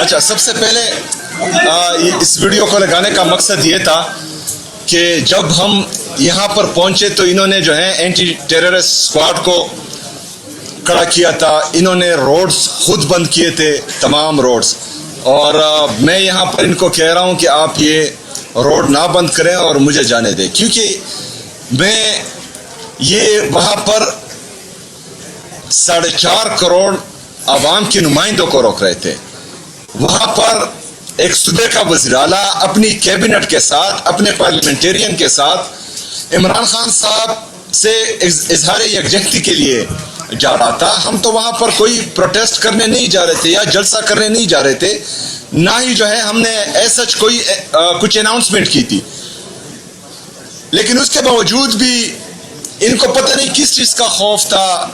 اچھا، سب سے پہلے اس ویڈیو کو لگانے کا مقصد یہ تھا کہ جب ہم یہاں پر پہنچے تو انہوں نے جو ہے اینٹی ٹیررسٹ اسکواڈ کو کھڑا کیا تھا. انہوں نے روڈز خود بند کیے تھے، تمام روڈز. اور میں یہاں پر ان کو کہہ رہا ہوں کہ آپ یہ روڈ نہ بند کریں اور مجھے جانے دیں، کیونکہ میں یہ وہاں پر 4.5 کروڑ عوام کے نمائندوں کو روک رہے تھے. وہاں پر ایک صوبے کا وزیر اعلیٰ اپنی کیبنٹ کے ساتھ، اپنے پارلیمنٹیرین کے ساتھ عمران خان صاحب سے اظہار یکجہتی کے لیے جا رہا تھا. ہم تو وہاں پر کوئی پروٹیسٹ کرنے نہیں جا رہے تھے یا جلسہ کرنے نہیں جا رہے تھے، نہ ہی جو ہے ہم نے ایسا کوئی کچھ اناؤنسمنٹ کی تھی. لیکن اس کے باوجود بھی ان کو پتہ نہیں کس چیز کا خوف تھا،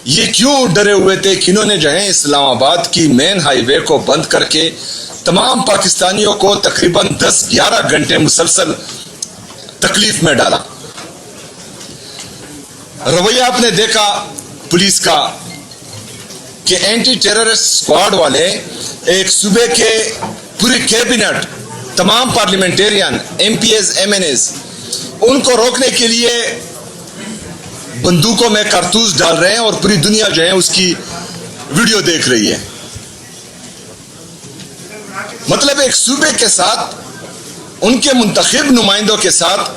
یہ کیوں ڈرے ہوئے تھے کہ انہوں نے جو ہے اسلام آباد کی مین ہائی وے کو بند کر کے تمام پاکستانیوں کو تقریباً 10-11 گھنٹے مسلسل تکلیف میں ڈالا. رویہ آپ نے دیکھا پولیس کا کہ اینٹی ٹیررسٹ اسکواڈ والے ایک صوبے کے پوری کیبنٹ، تمام parliamentarian, M P As, M N As, ان کو روکنے کے لیے بندوقوں میں کارتوس ڈال رہے ہیں اور پوری دنیا جو ہے اس کی ویڈیو دیکھ رہی ہے. مطلب ایک صوبے کے ساتھ، ان کے منتخب نمائندوں کے ساتھ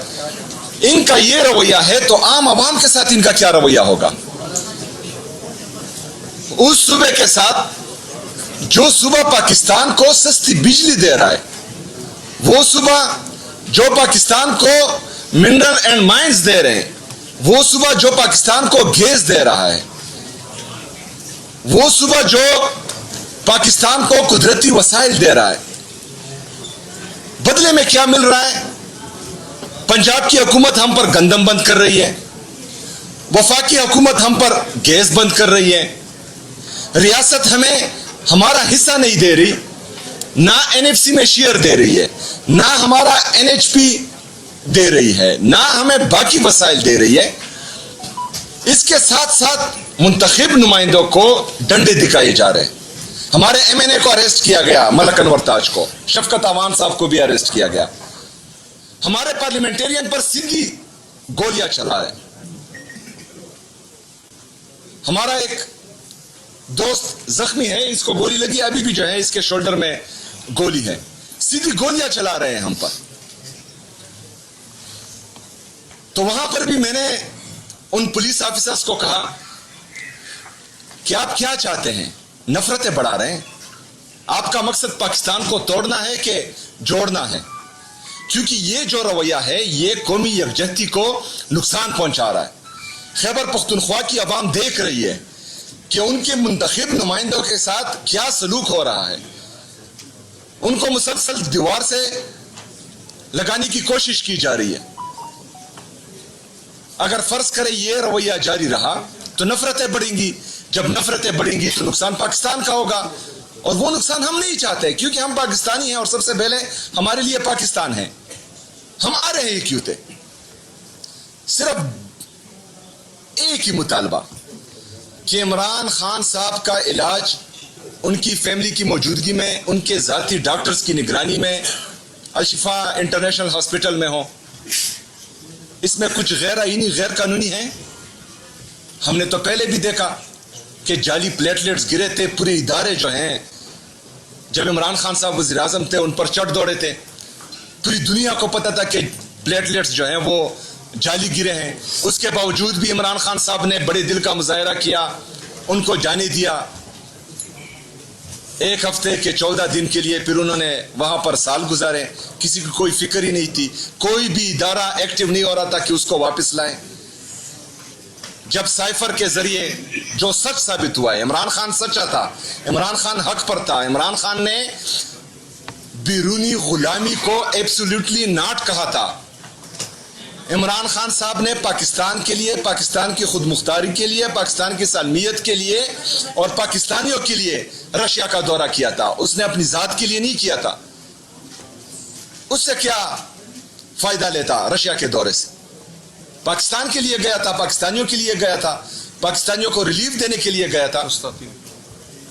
ان کا یہ رویہ ہے تو عام عوام کے ساتھ ان کا کیا رویہ ہوگا؟ اس صوبے کے ساتھ جو صوبہ پاکستان کو سستی بجلی دے رہا ہے، وہ صوبہ جو پاکستان کو منرل اینڈ مائنز دے رہے ہیں، وہ صوبہ جو پاکستان کو گیس دے رہا ہے، وہ صوبہ جو پاکستان کو قدرتی وسائل دے رہا ہے، بدلے میں کیا مل رہا ہے؟ پنجاب کی حکومت ہم پر گندم بند کر رہی ہے، وفاقی حکومت ہم پر گیس بند کر رہی ہے، ریاست ہمیں ہمارا حصہ نہیں دے رہی، نہ این ایف سی میں شیئر دے رہی ہے، نہ ہمارا این ایچ پی دے رہی ہے، نہ ہمیں باقی وسائل دے رہی ہے. اس کے ساتھ ساتھ منتخب نمائندوں کو ڈنڈے دکھائے جا رہے ہیں. ہمارے ایم این اے کو اریسٹ کیا گیا، ملک انور تاج کو، شفقت امان صاحب کو بھی اریسٹ کیا گیا. ہمارے پارلیمنٹیرین پر سنگھی گولیاں چلا رہے ہیں. ہمارا ایک دوست زخمی ہے، اس کو گولی لگی، ابھی بھی جو ہے اس کے شولڈر میں گولی ہے. سیدھی گولیاں چلا رہے ہیں ہم پر. تو وہاں پر بھی میں نے ان پولیس آفیسرز کو کہا کہ آپ کیا چاہتے ہیں؟ نفرتیں بڑھا رہے ہیں. آپ کا مقصد پاکستان کو توڑنا ہے کہ جوڑنا ہے؟ کیونکہ یہ جو رویہ ہے یہ قومی یکجہتی کو نقصان پہنچا رہا ہے. خیبر پختونخوا کی عوام دیکھ رہی ہے کہ ان کے منتخب نمائندوں کے ساتھ کیا سلوک ہو رہا ہے. ان کو مسلسل دیوار سے لگانے کی کوشش کی جا رہی ہے. اگر فرض کرے یہ رویہ جاری رہا تو نفرتیں بڑھیں گی. جب نفرتیں بڑھیں گی تو نقصان پاکستان کا ہوگا، اور وہ نقصان ہم نہیں چاہتے، کیونکہ ہم پاکستانی ہیں اور سب سے پہلے ہمارے لیے پاکستان ہے. ہم آ رہے ہیں کیوں تھے؟ صرف ایک ہی مطالبہ کہ عمران خان صاحب کا علاج ان کی فیملی کی موجودگی میں، ان کے ذاتی ڈاکٹرز کی نگرانی میں الشفا انٹرنیشنل ہاسپٹل میں ہو. اس میں کچھ غیر آئینی، غیر قانونی ہے. ہم نے تو پہلے بھی دیکھا کہ جعلی پلیٹلیٹس گرے تھے. پورے ادارے جو ہیں، جب عمران خان صاحب وزیر اعظم تھے ان پر چڑھ دوڑے تھے. پوری دنیا کو پتا تھا کہ پلیٹلیٹس جو ہیں وہ جعلی گرے ہیں. اس کے باوجود بھی عمران خان صاحب نے بڑے دل کا مظاہرہ کیا، ان کو جانے دیا. 1 ہفتے کے 14 دن کے لیے پھر انہوں نے وہاں پر سال گزارے. کسی کو کوئی فکر ہی نہیں تھی. کوئی بھی ادارہ ایکٹیو نہیں ہو رہا تھا کہ اس کو واپس لائیں. جب سائفر کے ذریعے جو سچ ثابت ہوا ہے، عمران خان سچا تھا، عمران خان حق پر تھا. عمران خان نے بیرونی غلامی کو ایبسولوٹلی ناٹ کہا تھا. عمران خان صاحب نے پاکستان کے لیے، پاکستان کی خود مختاری کے لیے، پاکستان کی سالمیت کے لیے اور پاکستانیوں کے لیے رشیا کا دورہ کیا تھا. اس نے اپنی ذات کے لیے نہیں کیا تھا. اس سے کیا فائدہ لیتا رشیا کے دورے سے؟ پاکستان کے لیے گیا تھا، پاکستانیوں کے لیے گیا تھا، پاکستانیوں کو ریلیف دینے کے لیے گیا تھا.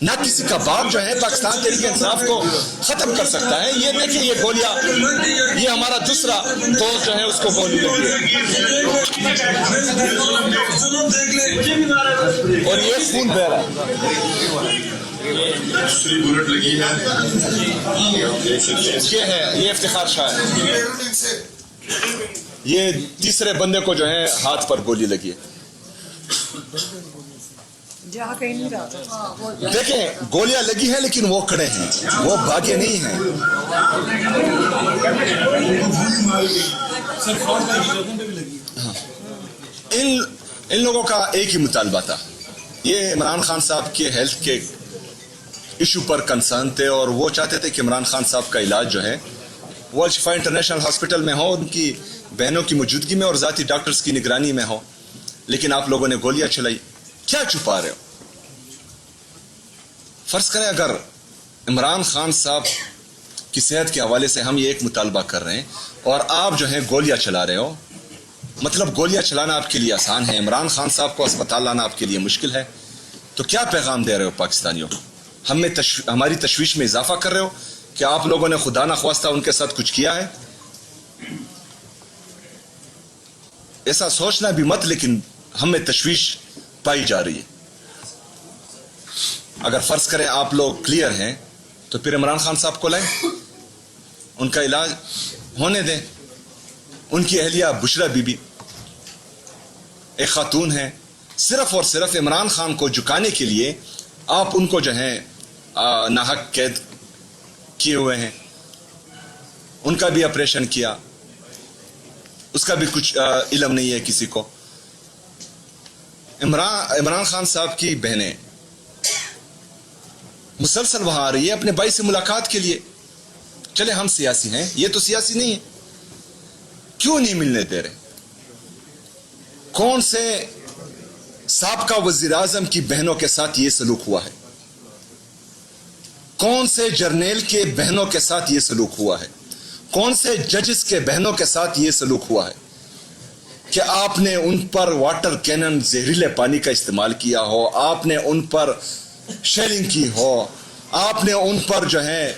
نہ کسی کا باپ جو ہے پاکستان تحریک انصاف کو ختم کر سکتا ہے. یہ دیکھیں یہ گولیاں, یہ ہمارا دوسرا دوست جو ہے اس کو گولی لگی ہے اور یہ خون بہ رہا ہے. یہ ہے, یہ افتخار شاہ ہے. یہ تیسرے بندے کو جو ہے ہاتھ پر گولی لگی ہے. دیکھیں گولیاں لگی ہیں لیکن وہ کھڑے ہیں, وہ بھاگے نہیں ہیں. ان لوگوں کا ایک ہی مطالبہ تھا. یہ عمران خان صاحب کے ہیلتھ کے ایشو پر کنسرن تھے اور وہ چاہتے تھے کہ عمران خان صاحب کا علاج جو ہے وہ الشفا انٹرنیشنل ہاسپٹل میں ہو, ان کی بہنوں کی موجودگی میں اور ذاتی ڈاکٹرز کی نگرانی میں ہو. لیکن آپ لوگوں نے گولیاں چلائی. کیا چھپا رہے ہو؟ فرض کریں اگر عمران خان صاحب کی صحت کے حوالے سے ہم یہ ایک مطالبہ کر رہے ہیں اور آپ جو ہیں گولیاں چلا رہے ہو, مطلب گولیاں چلانا آپ کے لیے آسان ہے, عمران خان صاحب کو اسپتال لانا آپ کے لیے مشکل ہے, تو کیا پیغام دے رہے ہو پاکستانیوں؟ ہماری تشویش میں اضافہ کر رہے ہو کہ آپ لوگوں نے خدا نخواستہ ان کے ساتھ کچھ کیا ہے. ایسا سوچنا بھی مت, لیکن ہمیں تشویش پائی جا رہی ہے. اگر فرض کریں آپ لوگ کلیئر ہیں تو پھر عمران خان صاحب کو لائیں, ان کا علاج ہونے دیں. ان کی اہلیہ بشرا بی بی ایک خاتون ہے, صرف اور صرف عمران خان کو جھکانے کے لیے آپ ان کو جو ہے ناحق قید کیے ہوئے ہیں. ان کا بھی آپریشن کیا, اس کا بھی کچھ علم نہیں ہے کسی کو. عمران خان صاحب کی بہنیں مسلسل وہاں آ رہی ہے اپنے بھائی سے ملاقات کے لیے. چلے ہم سیاسی ہیں, یہ تو سیاسی نہیں ہے, کیوں نہیں ملنے دے رہے؟ کون سے سابقہ وزیر اعظم کی بہنوں کے ساتھ یہ سلوک ہوا ہے؟ کون سے جرنیل کے بہنوں کے ساتھ یہ سلوک ہوا ہے؟ کون سے ججز کے بہنوں کے ساتھ یہ سلوک ہوا ہے کہ آپ نے ان پر واٹر کینن زہریلے پانی کا استعمال کیا ہو, آپ نے ان پر شیلنگ کی ہو, آپ نے ان پر جو ہے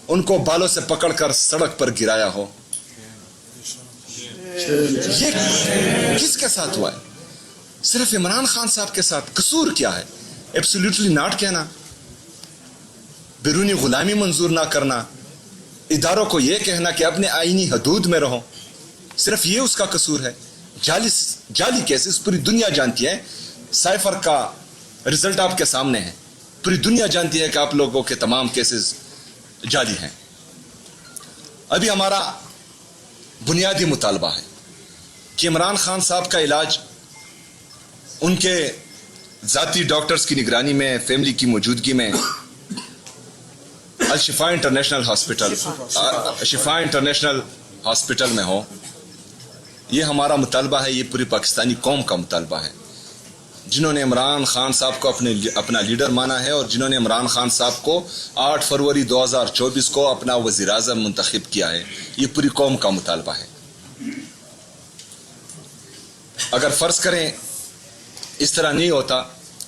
ان کو بالوں سے پکڑ کر سڑک پر گرایا ہو؟ یہ کس کے ساتھ ہوا ہے؟ صرف عمران خان صاحب کے ساتھ. قصور کیا ہے؟ ایبسلیوٹلی ناٹ کہنا, بیرونی غلامی منظور نہ کرنا, اداروں کو یہ کہنا کہ اپنے آئینی حدود میں رہو, صرف یہ اس کا قصور ہے. جعلی کیسز پوری دنیا جانتی ہے. سائفر کا رزلٹ آپ کے سامنے ہے, پوری دنیا جانتی ہے کہ آپ لوگوں کے تمام کیسز جعلی ہیں. ابھی ہمارا بنیادی مطالبہ ہے کہ عمران خان صاحب کا علاج ان کے ذاتی ڈاکٹرز کی نگرانی میں, فیملی کی موجودگی میں الشفا انٹرنیشنل ہاسپٹل میں ہو. یہ ہمارا مطالبہ ہے, یہ پوری پاکستانی قوم کا مطالبہ ہے, جنہوں نے عمران خان صاحب کو اپنا لیڈر مانا ہے اور جنہوں نے عمران خان صاحب کو 8 فروری 2024 کو اپنا وزیر اعظم منتخب کیا ہے. یہ پوری قوم کا مطالبہ ہے. اگر فرض کریں اس طرح نہیں ہوتا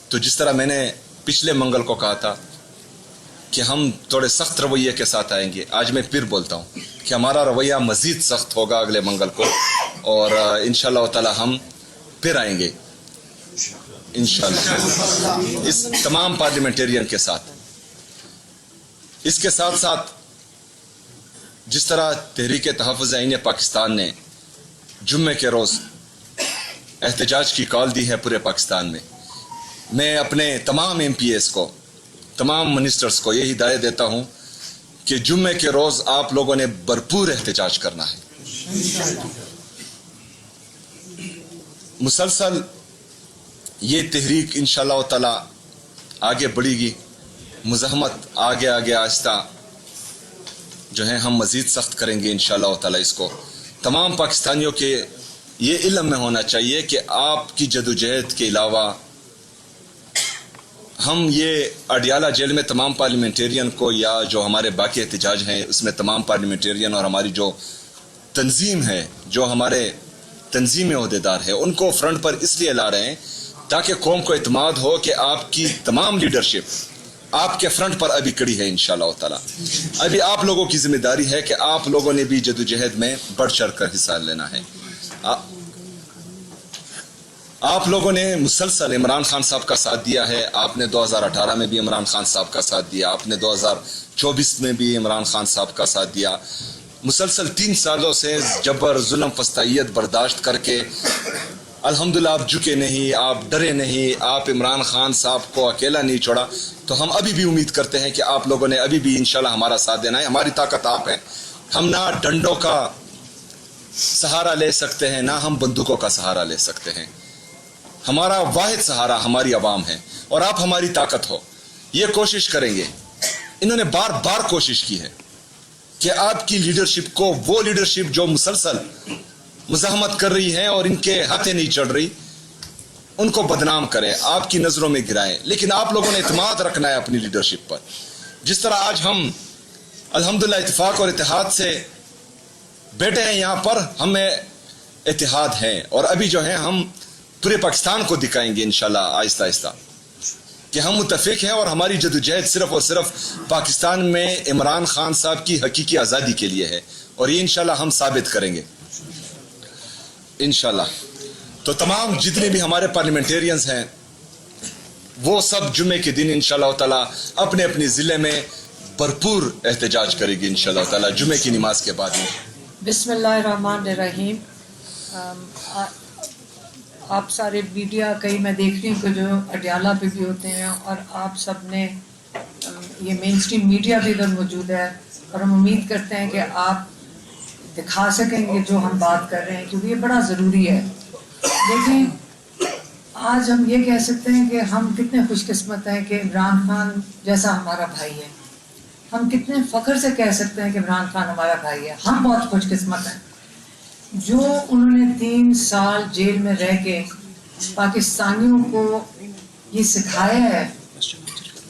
تو جس طرح میں نے پچھلے منگل کو کہا تھا کہ ہم تھوڑے سخت رویے کے ساتھ آئیں گے, آج میں پھر بولتا ہوں کہ ہمارا رویہ مزید سخت ہوگا اگلے منگل کو, اور انشاءاللہ تعالی ہم پھر آئیں گے انشاءاللہ اس تمام پارلیمنٹیرین کے ساتھ. اس کے ساتھ ساتھ جس طرح تحریک تحفظ آئین پاکستان نے جمعے کے روز احتجاج کی کال دی ہے پورے پاکستان میں اپنے تمام ایم پی ایس کو, تمام منسٹرز کو یہ ہدایت دیتا ہوں کہ جمعے کے روز آپ لوگوں نے بھرپور احتجاج کرنا ہے. مسلسل یہ تحریک انشاءاللہ تعالی آگے بڑھے گی. مزاحمت آگے آہستہ جو ہے ہم مزید سخت کریں گے انشاءاللہ تعالی. اس کو تمام پاکستانیوں کے یہ علم میں ہونا چاہیے کہ آپ کی جدوجہد کے علاوہ ہم یہ اڈیالہ جیل میں تمام پارلیمنٹیرین کو, یا جو ہمارے باقی احتجاج ہیں اس میں تمام پارلیمنٹیرین اور ہماری جو تنظیم ہے, جو ہمارے تنظیم عہدیدار ہے, ان کو فرنٹ پر اس لیے لا رہے ہیں تاکہ قوم کو اعتماد ہو کہ آپ کی تمام لیڈرشپ آپ کے فرنٹ پر ابھی کڑی ہے انشاءاللہ تعالی. ابھی آپ لوگوں کی ذمہ داری ہے کہ آپ لوگوں نے بھی جدوجہد میں بڑھ چڑھ کر حصہ لینا ہے. آپ لوگوں نے مسلسل عمران خان صاحب کا ساتھ دیا ہے. آپ نے 2018 میں بھی عمران خان صاحب کا ساتھ دیا, آپ نے 2024 میں بھی عمران خان صاحب کا ساتھ دیا. مسلسل 3 سالوں سے جبر ظلم فستائیت برداشت کر کے الحمدللہ آپ جھکے نہیں, آپ ڈرے نہیں, آپ عمران خان صاحب کو اکیلا نہیں چھوڑا. تو ہم ابھی بھی امید کرتے ہیں کہ آپ لوگوں نے ابھی بھی انشاءاللہ ہمارا ساتھ دینا ہے. ہماری طاقت آپ ہیں. ہم نہ ڈنڈوں کا سہارا لے سکتے ہیں, نہ ہم بندوقوں کا سہارا لے سکتے ہیں. ہمارا واحد سہارا ہماری عوام ہے اور آپ ہماری طاقت ہو. یہ کوشش کریں گے. انہوں نے بار بار کوشش کی ہے کہ آپ کی لیڈرشپ کو, وہ لیڈرشپ جو مسلسل مزاحمت کر رہی ہے اور ان کے ہاتھیں نہیں چڑھ رہی, ان کو بدنام کریں, آپ کی نظروں میں گرائیں. لیکن آپ لوگوں نے اعتماد رکھنا ہے اپنی لیڈرشپ پر. جس طرح آج ہم الحمدللہ اتفاق اور اتحاد سے بیٹھے ہیں یہاں پر, ہمیں اتحاد ہے اور ابھی جو ہے ہم پورے پاکستان کو دکھائیں گے انشاءاللہ آہستہ آہستہ کہ ہم متفق ہیں اور ہماری جدوجہد صرف اور صرف پاکستان میں عمران خان صاحب کی حقیقی آزادی کے لیے ہے. اور یہ انشاءاللہ ہم ثابت کریں گے انشاءاللہ. تو تمام جتنے بھی ہمارے پارلیمنٹیرینز ہیں وہ سب جمعے کے دن انشاءاللہ تعالی اپنے اپنے ضلع میں بھرپور احتجاج کرے گی انشاءاللہ تعالی جمعے کی نماز کے بعد میں. بسم اللہ الرحمن الرحیم. آپ سارے میڈیا, کئی میں دیکھ رہی ہوں کہ جو اڈیالہ پہ بھی ہوتے ہیں, اور آپ سب نے یہ مین اسٹریم میڈیا بھی ادھر موجود ہے, اور ہم امید کرتے ہیں کہ آپ دکھا سکیں گے جو ہم بات کر رہے ہیں, کیونکہ یہ بڑا ضروری ہے. لیکن آج ہم یہ کہہ سکتے ہیں کہ ہم کتنے خوش قسمت ہیں کہ عمران خان جیسا ہمارا بھائی ہے. ہم کتنے فخر سے کہہ سکتے ہیں کہ عمران خان ہمارا بھائی ہے. ہم بہت خوش قسمت ہیں. جو انہوں نے 3 سال جیل میں رہ کے پاکستانیوں کو یہ سکھایا ہے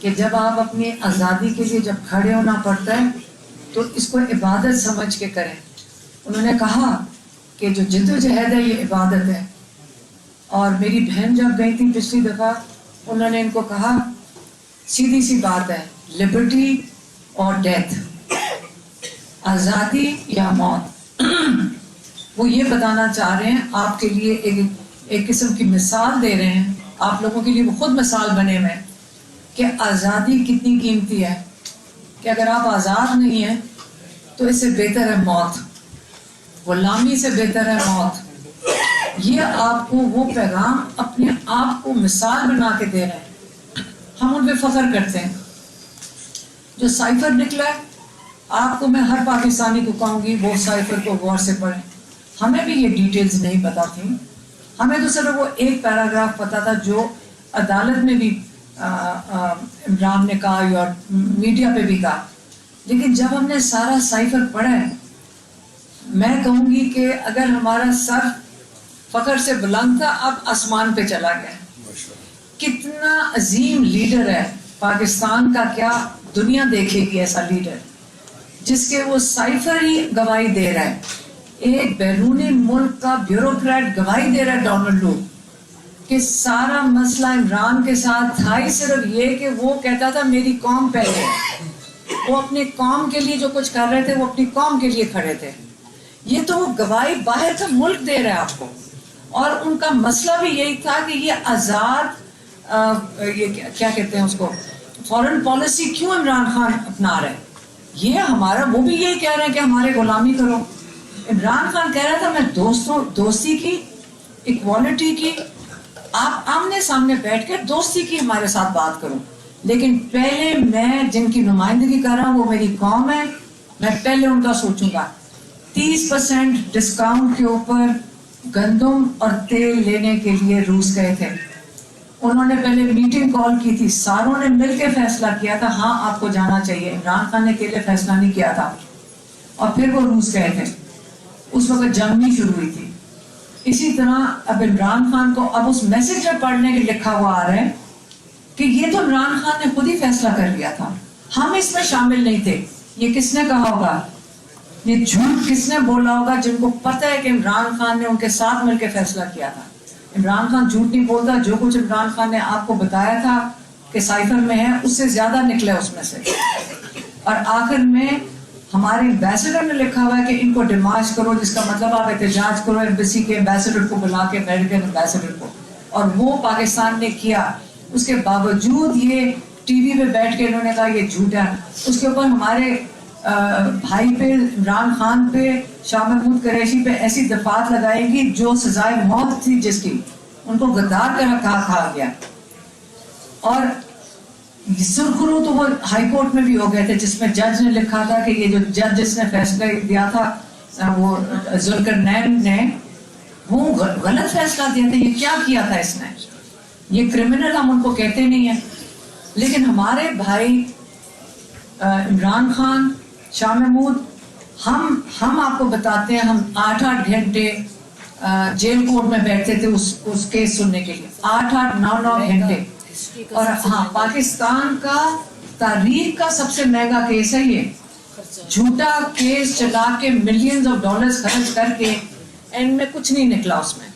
کہ جب آپ اپنی آزادی کے لیے جب کھڑے ہونا پڑتا ہے تو اس کو عبادت سمجھ کے کریں. انہوں نے کہا کہ جو جدوجہد ہے یہ عبادت ہے. اور میری بہن جب گئی تھی پچھلی دفعہ, انہوں نے ان کو کہا سیدھی سی بات ہے, لبرٹی اور ڈیتھ, آزادی یا موت. وہ یہ بتانا چاہ رہے ہیں, آپ کے لیے ایک قسم کی مثال دے رہے ہیں, آپ لوگوں کے لیے وہ خود مثال بنے ہوئے کہ آزادی کتنی قیمتی ہے, کہ اگر آپ آزاد نہیں ہیں تو اس سے بہتر ہے موت, غلامی سے بہتر ہے موت. یہ آپ کو وہ پیغام اپنے آپ کو مثال بنا کے دے رہے ہیں. ہم ان پہ فخر کرتے ہیں. جو سائفر نکلا ہے, آپ کو میں ہر پاکستانی کو کہوں گی وہ سائفر کو غور سے پڑھیں. ہمیں بھی یہ ڈیٹیلز نہیں پتا تھی. ہمیں تو صرف وہ ایک پیراگراف پتا تھا جو عدالت میں بھی عمران نے کہا اور میڈیا پہ بھی کہا. لیکن جب ہم نے سارا سائفر پڑھا ہے, میں کہوں گی کہ اگر ہمارا سر فخر سے بلند تھا, اب آسمان پہ چلا گیا. کتنا عظیم لیڈر ہے پاکستان کا, کیا دنیا دیکھے گی ایسا لیڈر جس کے وہ سائفر ہی گواہی دے رہا ہے. ایک بیرونی ملک کا بیوروکریٹ گواہی دے رہا ہے, ڈونلڈ لو, کہ سارا مسئلہ عمران کے ساتھ تھا ہی صرف یہ کہ وہ کہتا تھا میری قوم پہلے. وہ اپنی قوم کے لیے جو کچھ کر رہے تھے وہ اپنی قوم کے لیے کھڑے تھے. یہ تو وہ گواہی باہر کا ملک دے رہا ہے آپ کو. اور ان کا مسئلہ بھی یہی تھا کہ یہ آزاد یہ کیا کہتے ہیں اس کو, فورن پالیسی کیوں عمران خان اپنا رہے ہیں. یہ ہمارا, وہ بھی یہی کہہ رہے ہیں کہ ہمارے غلامی کرو. عمران خان کہہ رہا تھا میں دوستی کی, ایکوالٹی کی, آپ آمنے سامنے بیٹھ کے دوستی کی ہمارے ساتھ بات کروں. لیکن پہلے میں جن کی نمائندگی کر رہا ہوں وہ میری قوم ہے, میں پہلے ان کا سوچوں گا. 30% ڈسکاؤنٹ کے اوپر گندم اور تیل لینے کے لیے روس گئے تھے. انہوں نے پہلے میٹنگ کال کی تھی, ساروں نے مل کے فیصلہ کیا تھا ہاں آپ کو جانا چاہیے. عمران خان نے اکیلے فیصلہ نہیں کیا تھا. اور پھر وہ روس گئے تھے. اس وقت جنگ نہیں شروع ہوئی تھی. اسی طرح اب عمران خان کو اب اس میسج میں پڑھنے کے لکھا ہوا آ رہا ہے کہ یہ تو عمران خان نے خود ہی فیصلہ کر لیا تھا, ہم اس میں شامل نہیں تھے. یہ کس نے کہا ہوگا, یہ جھوٹ کس نے بولا ہوگا جن کو پتہ ہے کہ عمران خان نے ان کے ساتھ مل کے فیصلہ کیا تھا. عمران خان جھوٹ نہیں بولتا. جو کچھ عمران خان نے آپ کو بتایا تھا کہ سائفر میں ہے اس سے زیادہ نکلے اس میں سے. اور آخر میں ہمارے ایمبیسڈر نے لکھا ہوا ہے کہ ان کو ڈیمارچ کرو، جس کا مطلب آپ احتجاج کرو ایمبیسی کے ایمبیسڈر کو بلا کے، امریکن ایمبیسڈر کو. اور وہ پاکستان نے کیا. اس کے باوجود یہ ٹی وی پہ بیٹھ کے انہوں نے کہا یہ جھوٹا. اس کے اوپر ہمارے بھائی پہ، عمران خان پہ، شاہ محمود قریشی پہ ایسی دفعات لگائیں گی جو سزائے موت تھی جس کی، ان کو غدار کا کہا گیا. اور سرخرو تو وہ ہائی کورٹ میں بھی ہو گئے تھے، جس میں جج نے لکھا تھا کہ یہ جو جج جس نے فیصلہ دیا تھا وہ ذوالقرنین نے، وہ غلط فیصلہ دیا تھا. یہ کیا کیا تھا اس نے؟ یہ کرمنل ہم ان کو کہتے نہیں ہیں. لیکن ہمارے بھائی عمران خان، شاہ محمود، ہم آپ کو بتاتے ہیں، ہم 8 گھنٹے جیل کورٹ میں بیٹھتے تھے اس کیس سننے کے لیے، 9 گھنٹے. اور ہاں، پاکستان کا تاریخ کا سب سے مہنگا کیس ہے یہ. جھوٹا کیس چلا کے ملینز آف ڈالرز خرچ کر کے اینڈ میں کچھ نہیں نکلا اس میں.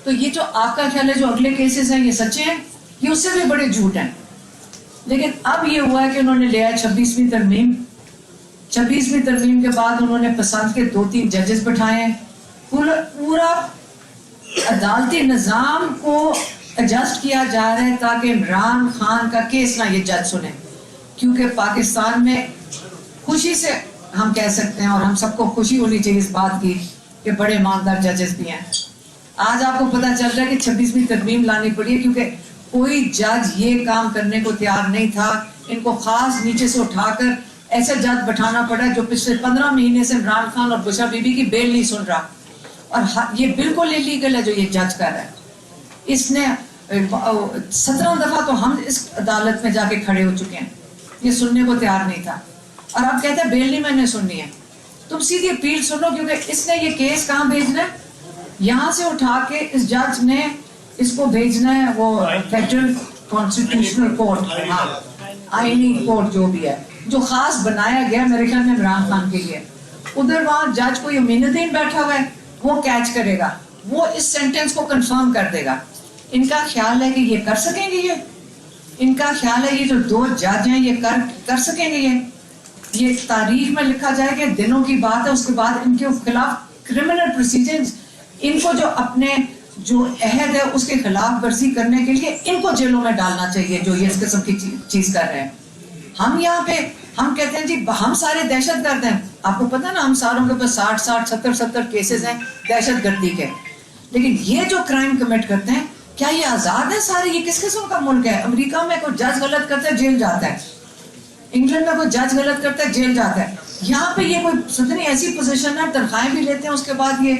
تو یہ جو آپ کا خیال ہے جو اگلے کیسز ہیں یہ سچے ہیں، یہ اس سے بھی بڑے جھوٹ ہیں. لیکن اب یہ ہوا ہے کہ انہوں نے لیا 26ویں ترمیم. 26ویں ترمیم کے بعد انہوں نے پسند کے 2-3 ججز بٹھائے ہیں. پورا عدالتی نظام کو ایڈجسٹ کیا جا رہا ہے تاکہ عمران خان کا کیس نہ یہ جج سنیں. کیونکہ پاکستان میں خوشی سے ہم کہہ سکتے ہیں، اور ہم سب کو خوشی ہونی چاہیے اس بات کی کہ بڑے ایماندار ججز بھی ہیں. آج آپ کو پتہ چل رہا ہے کہ 26ویں ترمیم لانی پڑی ہے کیونکہ کوئی جج یہ کام کرنے کو تیار نہیں تھا. ان کو خاص نیچے سے اٹھا کر ایسے جج بٹھانا پڑا جو پچھلے 15 مہینے سے عمران خان اور بشرا بی بی کی بیل نہیں سن رہا. اور یہ بالکل انلیگل ہے جو یہ جج کر رہا ہے. اس نے 17 دفعہ تو ہم اس عدالت میں جا کے کھڑے ہو چکے ہیں، یہ سننے کو تیار نہیں تھا. اور اب کہتے ہیں بیل نہیں میں نے سننی ہے. تم سیدھی اپیل سنو، کیونکہ اس نے یہ کیس کہاں بھیجنا ہے؟ یہاں سے اٹھا کے اس جج نے اس کو بھیجنا ہے وہ فیڈرل کانسٹیٹیوشنل کورٹ، آئینی کورٹ جو بھی ہے، جو خاص بنایا گیا میرے خیال میں عمران خان کے لیے. ادھر وہاں جج کو یمین الدین بیٹھا ہوا ہے، وہ کیچ کرے گا، وہ اس سینٹنس کو کنفرم کر دے گا. ان کا خیال ہے کہ یہ کر سکیں گے، ان کا خیال ہے یہ جو 2 جج ہیں یہ کر سکیں گے. یہ تاریخ میں لکھا جائے کہ دنوں کی بات ہے. اس کے بعد ان کے خلاف کرمنل پروسیجرز، ان کو جو اپنے جو عہد ہے اس کے خلاف ورزی کرنے کے لیے ان کو جیلوں میں ڈالنا چاہیے جو یہ اس قسم کی چیز کر رہے ہیں. ہم یہاں پہ ہم کہتے ہیں جی ہم سارے دہشت گرد ہیں. آپ کو پتہ نا ہم ساروں کے پاس 60 70 کیسز ہیں دہشت گردی کے. لیکن یہ جو کرائم کمٹ کرتے ہیں کیا یہ آزاد ہے سارے؟ یہ کس قسم کا ملک ہے؟ امریکہ میں کوئی جج غلط کرتا ہے جیل جاتا ہے، انگلینڈ میں کوئی جج غلط کرتا ہے جیل جاتا ہے. یہاں پہ یہ کوئی ستنی ایسی پوزیشن ہے، تنخواہیں بھی لیتے ہیں، اس کے بعد یہ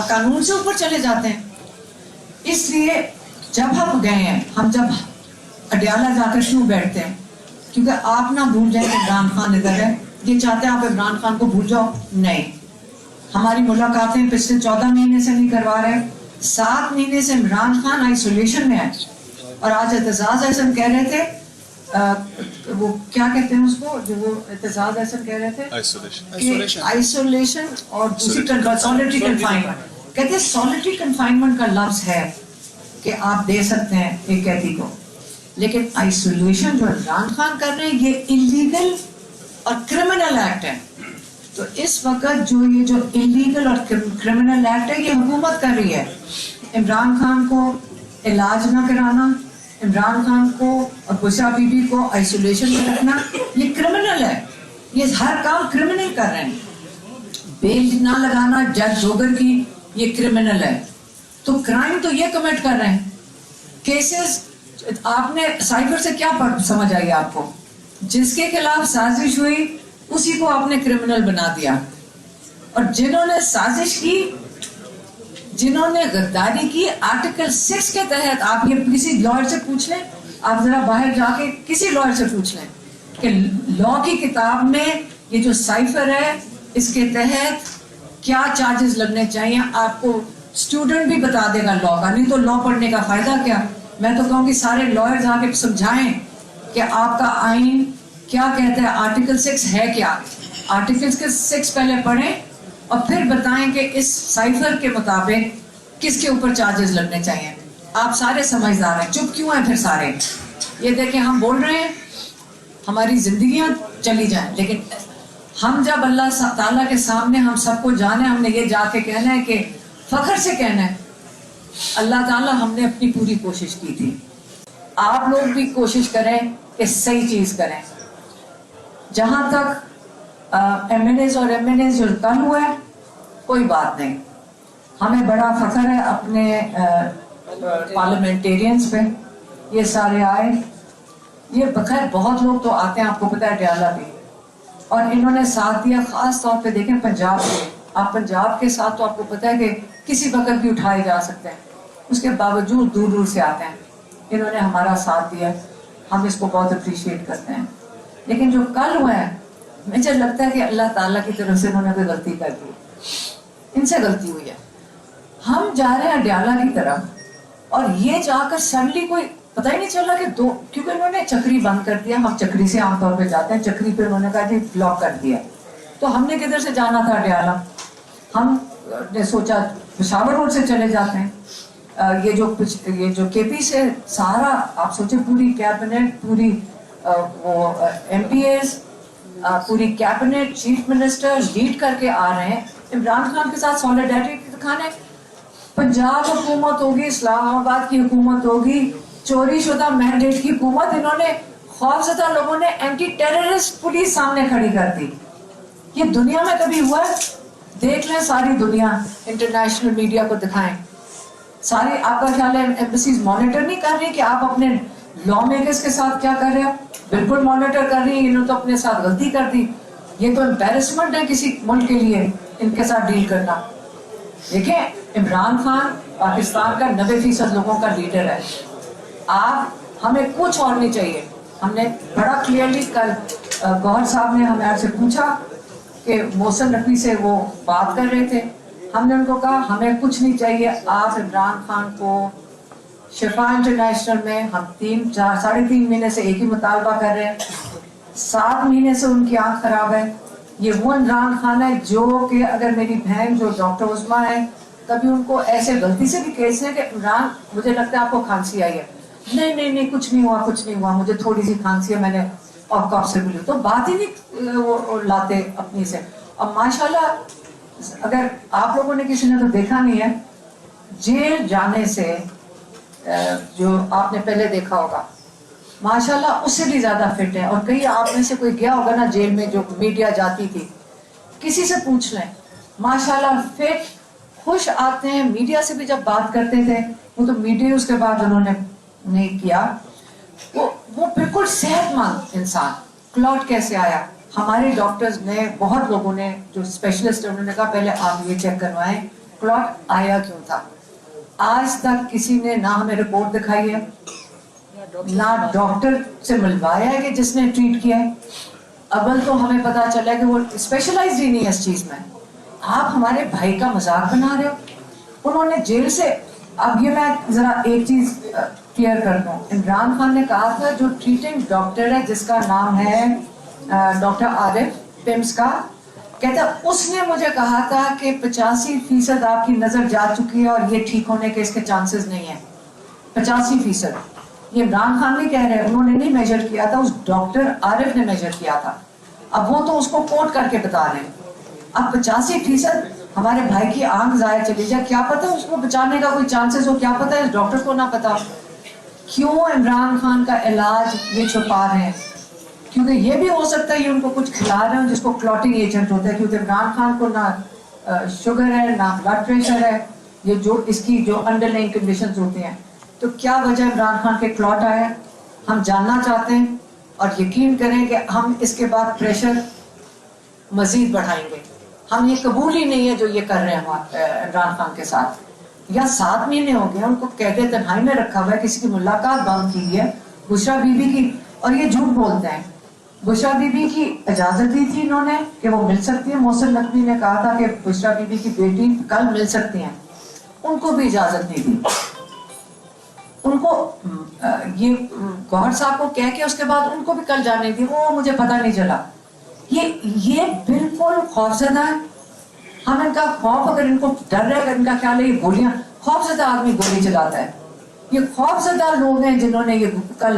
قانون سے اوپر چلے جاتے ہیں. اس لیے جب ہم گئے ہیں، ہم جب اڈیالہ جا کر کیوں بیٹھتے ہیں؟ کیونکہ آپ نہ بھول جائیں کہ عمران خان ادھر ہے. یہ چاہتے ہیں آپ عمران خان کو بھول جاؤ؟ نہیں. ہماری ملاقاتیں پچھلے 14 مہینے سے نہیں کروا رہے. 7 مہینے سے عمران خان آئسولیشن میں ہے. اور آج اعتزاز احسن کہہ رہے تھے، وہ کیا کہتے ہیں اس کو، جو وہ اعتزاز احسن کہہ رہے تھے آئسولیشن اور دوسری سولیٹری کنفائنمنٹ. کہتے ہیں سولیٹری کنفائنمنٹ کا لفظ ہے کہ آپ دے سکتے ہیں ایک قیدی کو، لیکن آئسولیشن جو عمران خان کر رہے ہیں یہ انلیگل اور کرمنل ایکٹ ہے. تو اس وقت جو انلیگل اور کرمنل ایکٹ ہے یہ حکومت کر رہی ہے. عمران خان کو علاج نہ کرانا، عمران خان کو اور بشرا بی بی کو آئسولیشن میں رکھنا، یہ کرمنل ہے. یہ ہر کام کرمنل کر رہے ہیں. بیل نہ لگانا جج جوگر کی، یہ کرمنل ہے. تو کرائم تو یہ کمٹ کر رہے ہیں. کیسز آپ نے سائفر سے کیا سمجھ آئی آپ کو؟ جس کے خلاف سازش ہوئی اسی کو آپ نے کرمنل بنا دیا. اور جنہوں نے سازش کی، جنہوں نے غداری کی، آرٹیکل 6 کے تحت، آپ یہ کسی لائر سے پوچھ لیں، آپ ذرا باہر جا کے کسی لائر سے پوچھ لیں کہ لا کی کتاب میں یہ جو سائفر ہے اس کے تحت کیا چارجز لگنے چاہیے. آپ کو اسٹوڈنٹ بھی بتا دے گا لا کا، نہیں تو لا پڑھنے کا فائدہ کیا. میں تو کہوں گی سارے لائرز آ کے سمجھائیں کہ آپ کا آئین کیا کہتا ہے، آرٹیکل 6 ہے کیا. آرٹیکل 6 پہلے پڑھیں اور پھر بتائیں کہ اس سائفر کے مطابق کس کے اوپر چارجز لگنے چاہیے. آپ سارے سمجھدار ہیں، چپ کیوں ہیں پھر سارے؟ یہ دیکھیں ہم بول رہے ہیں ہماری زندگیاں چلی جائیں، لیکن ہم جب اللہ تعالیٰ کے سامنے ہم سب کو جانے، ہم نے یہ جا کے کہنا ہے کہ فخر سے کہنا ہے اللہ تعالیٰ ہم نے اپنی پوری کوشش کی تھی، آپ لوگ بھی کوشش کریں کہ صحیح چیز کریں۔ جہاں تک ایم این ایز اور ایم این ایز جو کل ہوا ہے کوئی بات نہیں، ہمیں بڑا فخر ہے اپنے پارلیمنٹیرینز پہ، یہ سارے آئے، یہ بخیر بہت لوگ تو آتے ہیں، آپ کو پتہ ہے ڈیالہ بھی، اور انہوں نے ساتھ دیا، خاص طور پہ دیکھیں پنجاب کے، آپ پنجاب کے ساتھ تو آپ کو پتہ ہے کہ کسی وقت بھی اٹھائے جا سکتے ہیں، اس کے باوجود دور دور سے آتے ہیں، انہوں نے ہمارا ساتھ دیا، ہم اس کو بہت اپریشیٹ کرتے ہیں۔ لیکن جو کل ہوا ہے مجھے لگتا ہے کہ اللہ تعالیٰ کی طرف سے انہوں نے کوئی غلطی کر دی، ان سے غلطی ہوئی ہے۔ ہم جا رہے ہیں ڈیالہ کی طرف اور یہ جا کر سڈنلی کوئی پتہ ہی نہیں چلا کہ کیونکہ انہوں نے چکری بند کر دیا، ہم چکری سے عام طور پہ جاتے ہیں، چکری پہ انہوں نے کہا جی بلاک کر دیا، تو ہم نے کدھر سے جانا تھا ڈیالہ، ہم نے سوچا پشاور روڈ سے چلے جاتے ہیں۔ یہ جو کے پی سے سارا آپ سوچیں پوری کیبنٹ، پوری وہ ایم پی ایز، پوری کیبنٹ، چیف منسٹر لیڈ کر کے آ رہے ہیں عمران خان کے ساتھ سولیڈیرٹی دکھانے۔ پنجاب حکومت ہوگی، اسلام آباد کی حکومت ہوگی، چوری شدہ مینڈیٹ کی حکومت، انہوں نے خوفزدہ لوگوں نے اینٹی ٹیررسٹ پولیس سامنے کھڑی کر دی۔ یہ دنیا میں کبھی ہوا ہے؟ دیکھ لیں ساری دنیا، انٹرنیشنل میڈیا کو دکھائیں، ساری آپ کا خیال ہے ایمبیسیز مانیٹر نہیں کر رہی کہ آپ اپنے لا میکرز کے ساتھ کیا کر رہے ہو؟ بالکل مانیٹر کر رہی ہیں، انہوں نے تو اپنے ساتھ غلطی کر دی، یہ تو امبیرسمنٹ ہے کسی ملک کے لیے ان کے ساتھ ڈیل کرنا۔ دیکھیں عمران خان پاکستان کا 90% لوگوں کا لیڈر ہے، آپ ہمیں کچھ اور نہیں چاہیے۔ ہم نے بڑا کلیئرلی کل گوہر صاحب نے ہمیں آپ سے پوچھا کہ محسن نقوی سے وہ بات کر رہے تھے، ہم نے ان کو کہا ہمیں کچھ نہیں چاہیے، آپ عمران خان کو شفا انٹرنیشنل میں ہم 3.5 مہینے سے ایک ہی مطالبہ کر رہے ہیں، 7 مہینے سے ان کی آنکھ خراب ہے۔ یہ وہ عمران خان ہے جو کہ اگر میری بہن جو ڈاکٹر عظمیٰ ہے کبھی ان کو ایسے غلطی سے بھی کیس ہے کہ عمران مجھے لگتا ہے آپ کو کھانسی آئی ہے، نہیں کچھ نہیں ہوا، مجھے تھوڑی سی کھانسی ہے، میں نے اور کاف سے بولی، تو بات ہی نہیں وہ لاتے اپنی سے۔ اور ماشاءاللہ اگر آپ لوگوں نے کسی نے تو دیکھا نہیں ہے، جیل جانے سے جو آپ نے پہلے دیکھا ہوگا ماشاءاللہ اس سے بھی زیادہ فٹ ہے، اور کئی آپ میں سے کوئی گیا ہوگا نا جیل میں جو میڈیا جاتی تھی، کسی سے پوچھ لیں ماشاءاللہ فٹ، خوش آتے ہیں۔ میڈیا سے بھی جب بات کرتے تھے وہ تو میڈیا اس کے بعد انہوں نے نہیں کیا، وہ بالکل صحت مند انسان۔ کلاٹ کیسے آیا؟ ہمارے ڈاکٹرز نے بہت لوگوں نے جو اسپیشلسٹ انہوں نے کہا پہلے آپ یہ چیک کروائیں کلاٹ آیا کیوں تھا۔ آج تک کسی نے نہ ہمیں رپورٹ دکھائی ہے، نہ ڈاکٹر سے ملوایا ہے کہ جس نے ٹریٹ کیا ہے۔ اول تو ہمیں پتا چلا کہ وہ اسپیشلائز ہی نہیں ہے اس چیز میں، آپ ہمارے بھائی کا مذاق بنا رہے ہو۔ انہوں نے جیل سے، اب یہ میں ذرا ایک چیز کلیئر کر دوں، عمران خان نے کہا تھا جو ٹریٹنگ ڈاکٹر ہے جس کا نام ہے ڈاکٹر عارف پیمس کا، کہتا اس نے مجھے کہا تھا کہ 85% آپ کی نظر جا چکی ہے اور یہ ٹھیک ہونے کے اس کے چانسز نہیں ہیں، 85%۔ یہ عمران خان نہیں کہہ رہے، انہوں نے نہیں میجر کیا تھا، اس ڈاکٹر عارف نے میجر کیا تھا، اب وہ تو اس کو کوٹ کر کے بتا رہے ہیں۔ اب 85% ہمارے بھائی کی آنکھ ضائع چلی جائے، کیا پتہ اس کو بچانے کا کوئی چانسز ہو، کیا پتہ اس ڈاکٹر کو نہ پتا۔ کیوں عمران خان کا علاج یہ چھپا رہے ہیں؟ کیونکہ یہ بھی ہو سکتا ہے یہ ان کو کچھ کھلا رہے ہیں جس کو کلوٹنگ ایجنٹ ہوتا ہے، کیونکہ عمران خان کو نہ شوگر ہے نہ بلڈ پریشر ہے، یہ جو اس کی جو انڈر لائن کنڈیشنز ہوتی ہیں۔ تو کیا وجہ عمران خان کے کلوٹ آئے ہم جاننا چاہتے ہیں، اور یقین کریں کہ ہم اس کے بعد پریشر مزید بڑھائیں گے۔ ہم یہ قبول ہی نہیں ہے جو یہ کر رہے ہیں عمران خان کے ساتھ۔ یا 7 مہینے ہو گئے ان کو قید تنہائی میں رکھا ہوا ہے، کسی کی ملاقات بند کی ہے بشرا بی بی کی، اور یہ جھوٹ بولتے ہیں۔ بشرا بی بی کی اجازت دی تھی انہوں نے کہ وہ مل سکتی ہیں، محسن نقوی نے کہا تھا کہ بشرا بی بی کی بیٹی کل مل سکتی ہیں، ان کو بھی اجازت نہیں دی۔ ان کو یہ گوہر صاحب کو کہہ کے اس کے بعد ان کو بھی کل جانے دی، وہ مجھے پتہ نہیں چلا۔ یہ بالکل خوفزدہ ہے۔ ہم ان کا خوف، اگر ان کو ڈر ہے، اگر ان کا خیال ہے یہ گولیاں، خوفزدہ آدمی گولی چلاتا ہے۔ یہ خوفزدہ لوگ ہیں جنہوں نے یہ کل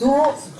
2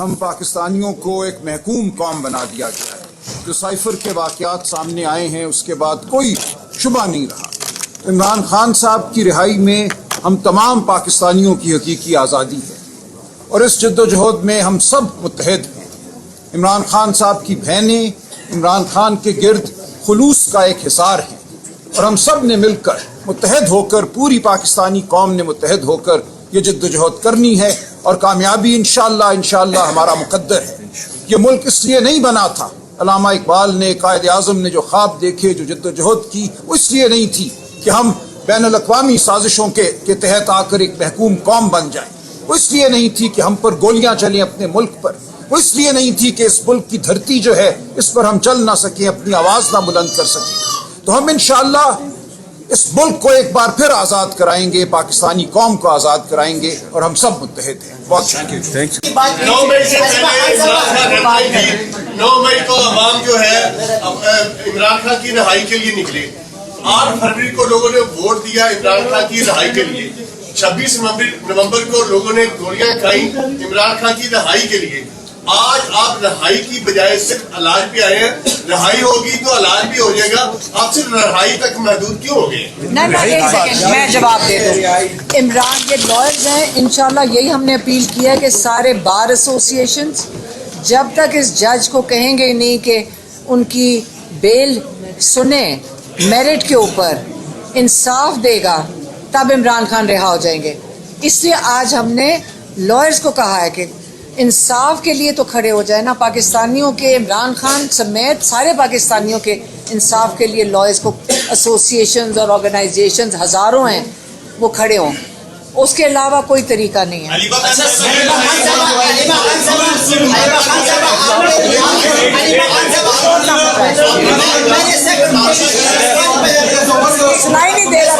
ہم پاکستانیوں کو ایک محکوم قوم بنا دیا گیا ہے. جو سائفر کے واقعات سامنے آئے ہیں اس کے بعد کوئی شبہ نہیں رہا. عمران خان صاحب کی رہائی میں ہم تمام پاکستانیوں کی حقیقی آزادی ہے اور اس جد و جہد میں ہم سب متحد ہیں. عمران خان صاحب کی بہنیں عمران خان کے گرد خلوص کا ایک حصار ہے اور ہم سب نے مل کر متحد ہو کر, پوری پاکستانی قوم نے متحد ہو کر یہ جد و جہد کرنی ہے اور کامیابی انشاءاللہ ہمارا مقدر ہے. یہ ملک اس لیے نہیں بنا تھا. علامہ اقبال نے, قائد اعظم نے جو خواب دیکھے, جو جد و جہد کی, وہ اس لیے نہیں تھی کہ ہم بین الاقوامی سازشوں کے تحت آ کر ایک محکوم قوم بن جائیں. وہ اس لیے نہیں تھی کہ ہم پر گولیاں چلیں اپنے ملک پر. وہ اس لیے نہیں تھی کہ اس ملک کی دھرتی جو ہے اس پر ہم چل نہ سکیں, اپنی آواز نہ بلند کر سکیں. تو ہم انشاءاللہ اس ملک کو ایک بار پھر آزاد کرائیں گے, پاکستانی قوم کو آزاد کرائیں گے اور ہم سب متحد ہیں. بہت شکریہ. 9 مئی سے پہلے 9 مئی کو عوام جو ہے عمران خان کی رہائی کے لیے نکلے. 8 فروری کو لوگوں نے ووٹ دیا عمران خان کی رہائی کے لیے. 26 نومبر کو لوگوں نے گولیاں کھائیں عمران خان کی رہائی کے لیے. آج آپ رہائی کی بجائے صرف علاج پہ آئے ہیں. رہائی ہوگی تو علاج بھی ہو جائے گا, آپ صرف رہائی تک محدود کیوں ہو گئے؟ ایک سیکنڈ میں جواب دے دوں. عمران کے لائرز ہیں, انشاءاللہ یہی ہم نے اپیل کیا کہ سارے بار ایسوسیشنز جب تک اس جج کو کہیں گے نہیں کہ ان کی بیل سنیں, میرٹ کے اوپر انصاف دے گا, تب عمران خان رہا ہو جائیں گے. اس لیے آج ہم نے لائرز کو کہا ہے کہ انصاف کے لیے تو کھڑے ہو جائے نا. پاکستانیوں کے, عمران خان سمیت سارے پاکستانیوں کے انصاف کے لیے لائرز کو ایسوسیشنز اور آرگنائزیشنز ہزاروں ہیں, وہ کھڑے ہوں. اس کے علاوہ کوئی طریقہ نہیں ہے. سنائی نہیں دے رہا.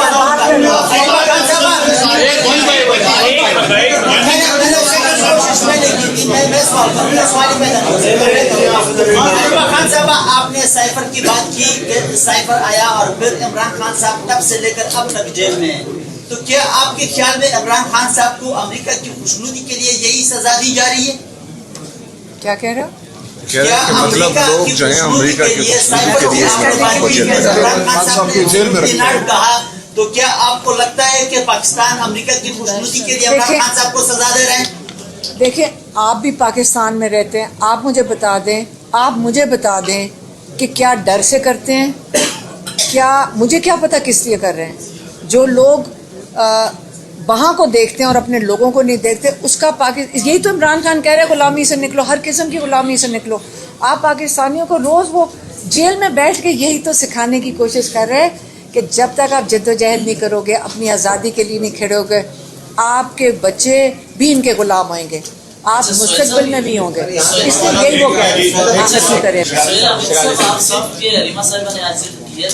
خان صاحب, آپ نے سائفر کی بات کی کہ سائفر آیا اور پھر عمران خان صاحب تب سے لے کر اب تک جیل میں ہیں. تو کیا آپ کے خیال میں عمران خان صاحب کو امریکہ کی خوشنودی کے لیے یہی سزا دی جا رہی ہے؟ کیا کہہ رہا؟ کیا مطلب لوگ جو ہیں امریکہ کی خوشنودی کے لیے عمران خان صاحب نے جیل کہا, تو کیا آپ کو لگتا ہے کہ پاکستان امریکہ کی خوشنودی کے لیے عمران خان صاحب کو سزا دے رہے ہیں؟ دیکھیں, آپ بھی پاکستان میں رہتے ہیں, آپ مجھے بتا دیں کہ کیا ڈر سے کرتے ہیں, کیا مجھے کیا پتا کس لیے کر رہے ہیں. جو لوگ وہاں کو دیکھتے ہیں اور اپنے لوگوں کو نہیں دیکھتے, اس کا یہی تو عمران خان کہہ رہے ہیں غلامی سے نکلو, ہر قسم کی غلامی سے نکلو. آپ پاکستانیوں کو روز وہ جیل میں بیٹھ کے یہی تو سکھانے کی کوشش کر رہے ہیں کہ جب تک آپ جد و جہد نہیں کرو گے, اپنی آزادی کے لیے نہیں کھڑے ہو گے, آپ کے بچے بھی ان کے غلام ہوئیں گے, آپ مستقبل میں بھی ہوں گے. اس لیے یہی وہ کہہ رہے ہیں.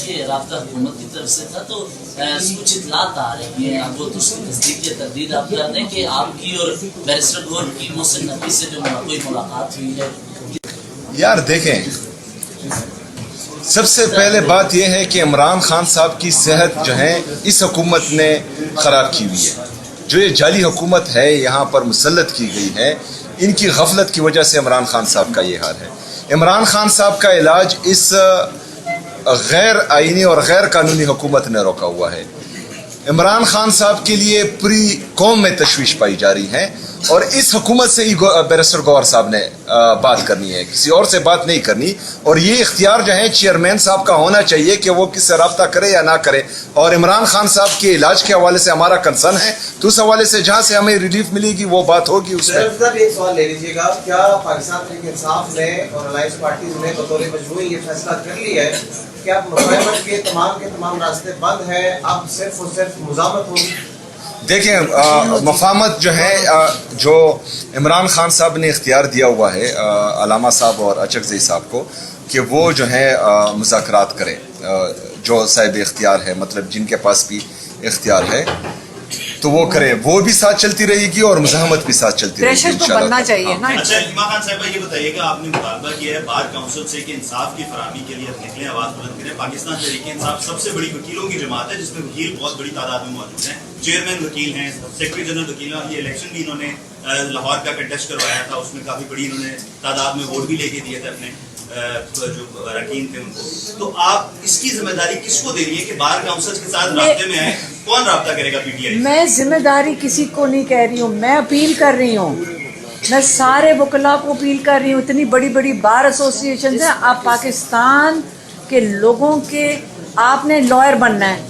کہ رابطہ حکومت کی طرف سے تھا, تو کچھ اطلاعات آ رہی ہیں, اب وہ تو اس کی تصدیق یا تردید آپ کر دیں کہ آپ کی اور بیرسٹر گور کی محسن نقوی سے جو کوئی ملاقات ہوئی ہے. یار دیکھیں, سب سے پہلے بات یہ ہے کہ عمران خان صاحب کی صحت جو ہے اس حکومت نے خراب کی ہوئی ہے. جو یہ جعلی حکومت ہے یہاں پر مسلط کی گئی ہے, ان کی غفلت کی وجہ سے عمران خان صاحب کا یہ حال ہے. عمران خان صاحب کا علاج اس غیر آئینی اور غیر قانونی حکومت نے روکا ہوا ہے. عمران خان صاحب کے لیے پوری قوم میں تشویش پائی جا رہی ہے, اور اس حکومت سے ہی بیرسٹر گوہر صاحب نے بات کرنی ہے, کسی اور سے بات نہیں کرنی. اور یہ اختیار جو ہے چیئرمین صاحب کا ہونا چاہیے کہ وہ کس سے رابطہ کرے یا نہ کرے. اور عمران خان صاحب کے علاج کے حوالے سے ہمارا کنسرن ہے, تو اس حوالے سے جہاں سے ہمیں ریلیف ملے گی وہ بات ہوگی. اس میں ایک سوال لے لیجیے گا, کیا پاکستان تحریک انصاف نے اور الائنس پارٹیز نے بطور مجموعی یہ فیصلہ کر لیا ہے کہ اب مفاہمت کے تمام راستے بند ہیں, اب صرف اور صرف مزاحمت ہوگی؟ دیکھیں, مفاہمت جو ہے, جو عمران خان صاحب نے اختیار دیا ہوا ہے علامہ صاحب اور اچکزئی صاحب کو کہ وہ جو ہے مذاکرات کریں, جو صاحب اختیار ہے, مطلب جن کے پاس بھی اختیار ہے تو وہ کریں. وہ بھی ساتھ چلتی رہے گی اور مزاحمت بھی ساتھ چلتی رہے گی. پریشر تو بننا چاہیے نا. اچھا عمران خان صاحب یہ بتائیے کہ آپ نے مطالبہ کیا ہے بار کونسل سے کہ انصاف کی فراہمی کے لیے نکلیں, آواز بلند کریں. پاکستان تحریک انصاف سب سے بڑی وکیلوں کی جماعت ہے, جس میں وکیل بہت بڑی تعداد میں موجود ہیں. چیئرمین وکیل ہیں, سیکرٹری جنرل وکیل ہیں. یہ الیکشن بھی انہوں نے لاہور کا کنٹیسٹ کروایا تھا، اس میں کافی بڑی انہوں نے تعداد میں ووٹ بھی لے کے دیے تھے اپنے جو اراکین تھے ان کو. تو آپ اس کی ذمہ داری کس کو دے رہی ہے کہ بار کاؤنسلز کے ساتھ رابطے میں ہیں؟ کون رابطہ کرے گا پی ٹی آئی؟ میں ذمہ داری کسی کو نہیں کہہ رہی ہوں، میں اپیل کر رہی ہوں، میں سارے وکلاء کو اپیل کر رہی ہوں. اتنی بڑی بڑی بار ایسوسیشنز ہیں. آپ پاکستان کے لوگوں کے، آپ نے لائر بننا ہے،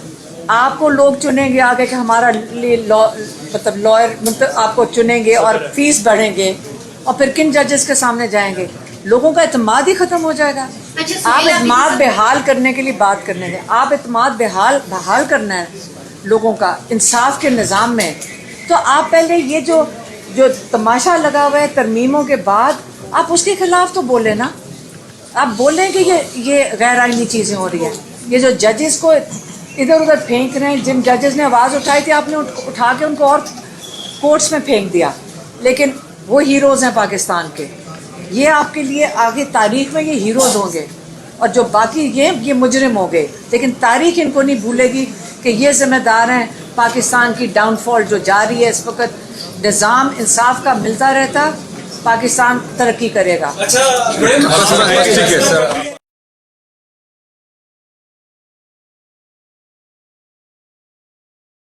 آپ کو لوگ چنیں گے آگے کہ ہمارا لیے مطلب لائر، مطلب آپ کو چنیں گے اور فیس بڑھیں گے، اور پھر کن ججز کے سامنے جائیں گے؟ لوگوں کا اعتماد ہی ختم ہو جائے گا. آپ اعتماد بحال کرنے کے لیے بات کرنے دیں. آپ اعتماد بحال کرنا ہے لوگوں کا انصاف کے نظام میں. تو آپ پہلے یہ جو تماشا لگا ہوا ہے ترمیموں کے بعد، آپ اس کے خلاف تو بولیں نا. آپ بولیں کہ یہ غیر آئینی چیزیں ہو رہی ہیں. یہ جو ججز کو ادھر ادھر پھینک رہے ہیں، جن ججز نے آواز اٹھائی تھی آپ نے اٹھا کے ان کو اور کورٹس میں پھینک دیا، لیکن وہ ہیروز ہیں پاکستان کے. یہ آپ کے لیے آگے تاریخ میں یہ ہیروز ہوں گے، اور جو باقی یہ مجرم ہو گئے. لیکن تاریخ ان کو نہیں بھولے گی کہ یہ ذمہ دار ہیں پاکستان کی ڈاؤن فال جو جاری ہے اس وقت. نظام انصاف کا ملتا رہتا، پاکستان ترقی کرے گا. اچھا